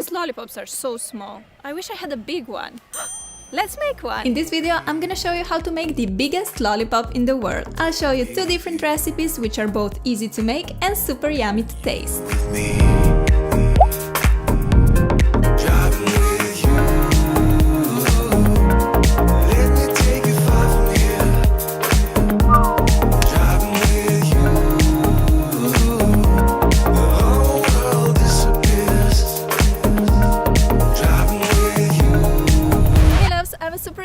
These lollipops are so small. I wish I had a big one. Let's make one! In this video, I'm gonna show you how to make the biggest lollipop in the world. I'll show you 2 different recipes which are both easy to make and super yummy to taste.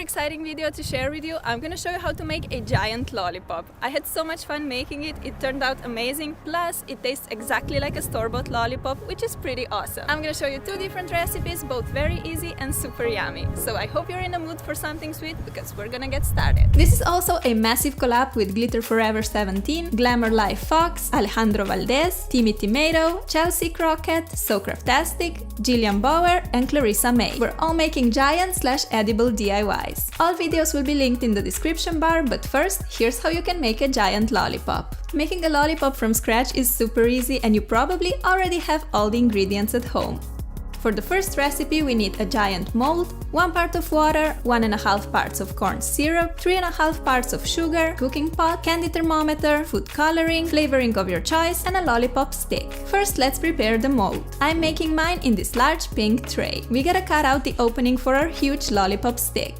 Exciting video to share with you. I'm gonna show you how to make a giant lollipop. I had so much fun making it. It turned out amazing. Plus, it tastes exactly like a store-bought lollipop, which is pretty awesome. I'm gonna show you 2 different recipes, both very easy and super yummy. So I hope you're in the mood for something sweet because we're gonna get started. This is also a massive collab with Glitter Forever 17, Glamour Life Fox, Alejandro Valdez, Timmy Tomato, Chelsea Crockett, So Craftastic, Jillian Bauer, and Clarissa May. We're all making giant/edible DIYs. All videos will be linked in the description bar, but first, here's how you can make a giant lollipop. Making a lollipop from scratch is super easy and you probably already have all the ingredients at home. For the first recipe, we need a giant mold, 1 part of water, 1.5 parts of corn syrup, 3.5 parts of sugar, cooking pot, candy thermometer, food coloring, flavoring of your choice, and a lollipop stick. First, let's prepare the mold. I'm making mine in this large pink tray. We gotta cut out the opening for our huge lollipop stick.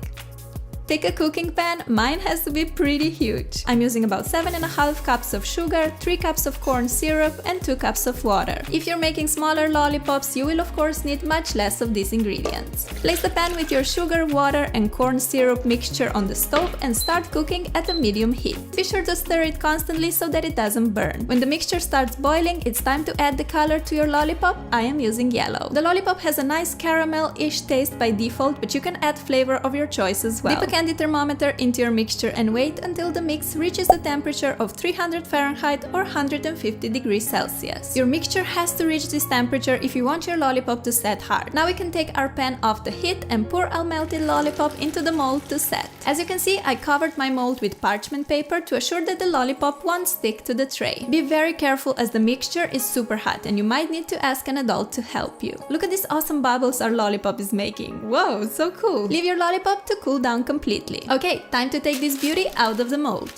Take a cooking pan, mine has to be pretty huge. I'm using about 7.5 cups of sugar, 3 cups of corn syrup, and 2 cups of water. If you're making smaller lollipops, you will of course need much less of these ingredients. Place the pan with your sugar, water, and corn syrup mixture on the stove and start cooking at a medium heat. Be sure to stir it constantly so that it doesn't burn. When the mixture starts boiling, it's time to add the color to your lollipop. I am using yellow. The lollipop has a nice caramel-ish taste by default, but you can add flavor of your choice as well. Dip a candy thermometer into your mixture and wait until the mix reaches the temperature of 300 Fahrenheit or 150 degrees Celsius. Your mixture has to reach this temperature if you want your lollipop to set hard. Now we can take our pan off the heat and pour our melted lollipop into the mold to set. As you can see, I covered my mold with parchment paper to assure that the lollipop won't stick to the tray. Be very careful as the mixture is super hot and you might need to ask an adult to help you. Look at these awesome bubbles our lollipop is making. Whoa, so cool! Leave your lollipop to cool down completely. Okay, time to take this beauty out of the mold.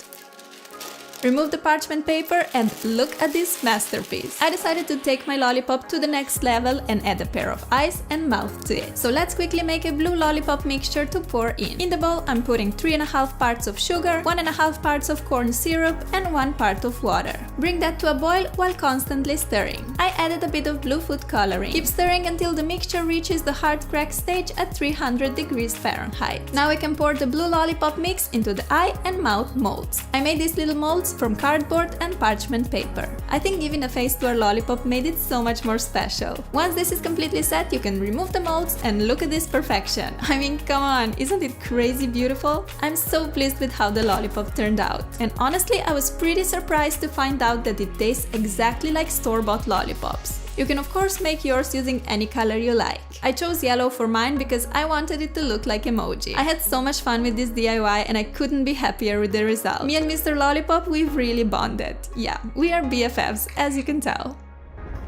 Remove the parchment paper and look at this masterpiece. I decided to take my lollipop to the next level and add a pair of eyes and mouth to it. So let's quickly make a blue lollipop mixture to pour in. In the bowl, I'm putting 3.5 parts of sugar, 1.5 parts of corn syrup, and 1 part of water. Bring that to a boil while constantly stirring. I added a bit of blue food coloring. Keep stirring until the mixture reaches the hard crack stage at 300 degrees Fahrenheit. Now we can pour the blue lollipop mix into the eye and mouth molds. I made these little molds from cardboard and parchment paper. I think giving a face to our lollipop made it so much more special. Once this is completely set, you can remove the molds and look at this perfection. I mean, come on, isn't it crazy beautiful? I'm so pleased with how the lollipop turned out. And honestly, I was pretty surprised to find out that it tastes exactly like store-bought lollipops. You can of course make yours using any color you like. I chose yellow for mine because I wanted it to look like emoji. I had so much fun with this DIY and I couldn't be happier with the result. Me and Mr. Lollipop, we've really bonded. Yeah, we are BFFs, as you can tell.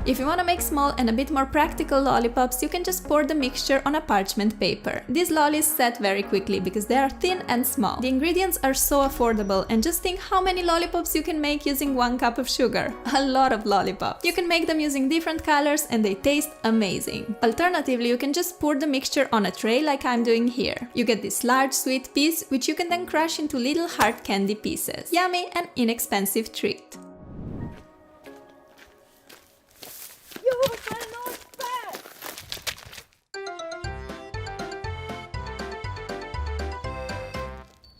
If you want to make small and a bit more practical lollipops, you can just pour the mixture on a parchment paper. These lollies set very quickly because they are thin and small. The ingredients are so affordable and just think how many lollipops you can make using 1 cup of sugar. A lot of lollipops. You can make them using different colors and they taste amazing. Alternatively, you can just pour the mixture on a tray like I'm doing here. You get this large sweet piece which you can then crush into little hard candy pieces. Yummy and inexpensive treat.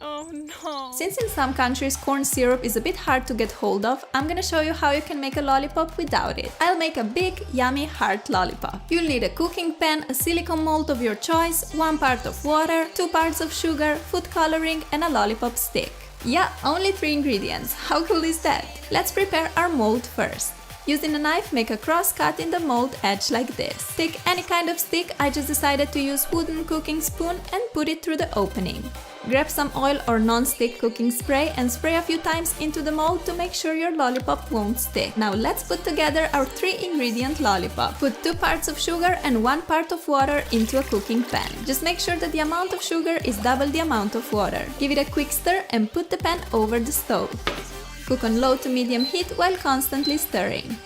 Oh no! Since in some countries corn syrup is a bit hard to get hold of, I'm gonna show you how you can make a lollipop without it. I'll make a big, yummy, hard lollipop. You'll need a cooking pan, a silicone mold of your choice, 1 part of water, 2 parts of sugar, food coloring, and a lollipop stick. Yeah, only 3 ingredients. How cool is that? Let's prepare our mold first. Using a knife, make a cross cut in the mold edge like this. Take any kind of stick, I just decided to use wooden cooking spoon and put it through the opening. Grab some oil or non-stick cooking spray and spray a few times into the mold to make sure your lollipop won't stick. Now let's put together our 3-ingredient lollipop. Put 2 parts of sugar and 1 part of water into a cooking pan. Just make sure that the amount of sugar is double the amount of water. Give it a quick stir and put the pan over the stove. Cook on low to medium heat while constantly stirring.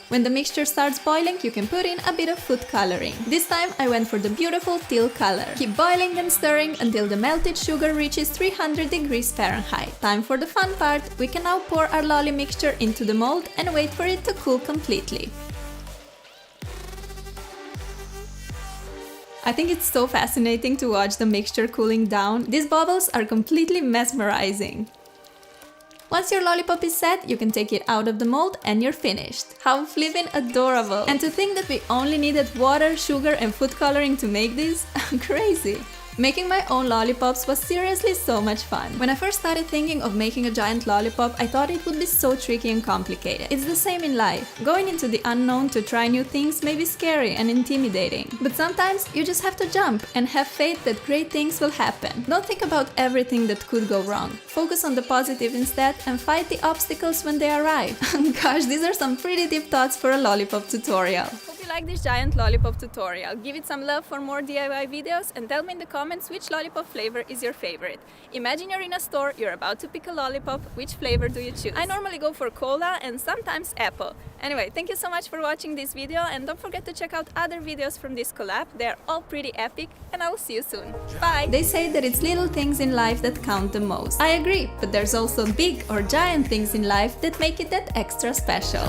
When the mixture starts boiling, you can put in a bit of food coloring. This time I went for the beautiful teal color. Keep boiling and stirring until the melted sugar reaches 300 degrees Fahrenheit. Time for the fun part. We can now pour our lolly mixture into the mold and wait for it to cool completely. I think it's so fascinating to watch the mixture cooling down. These bubbles are completely mesmerizing. Once your lollipop is set, you can take it out of the mold and you're finished. How flippin' adorable! And to think that we only needed water, sugar and food coloring to make this? Crazy! Making my own lollipops was seriously so much fun. When I first started thinking of making a giant lollipop, I thought it would be so tricky and complicated. It's the same in life. Going into the unknown to try new things may be scary and intimidating. But sometimes you just have to jump and have faith that great things will happen. Don't think about everything that could go wrong. Focus on the positive instead and fight the obstacles when they arrive. Gosh, these are some pretty deep thoughts for a lollipop tutorial. Like this giant lollipop tutorial. Give it some love for more DIY videos and tell me in the comments which lollipop flavor is your favorite. Imagine you're in a store, you're about to pick a lollipop, which flavor do you choose? I normally go for cola and sometimes apple. Anyway, thank you so much for watching this video and don't forget to check out other videos from this collab. They're all pretty epic and I will see you soon. Bye! They say that it's little things in life that count the most. I agree, but there's also big or giant things in life that make it that extra special.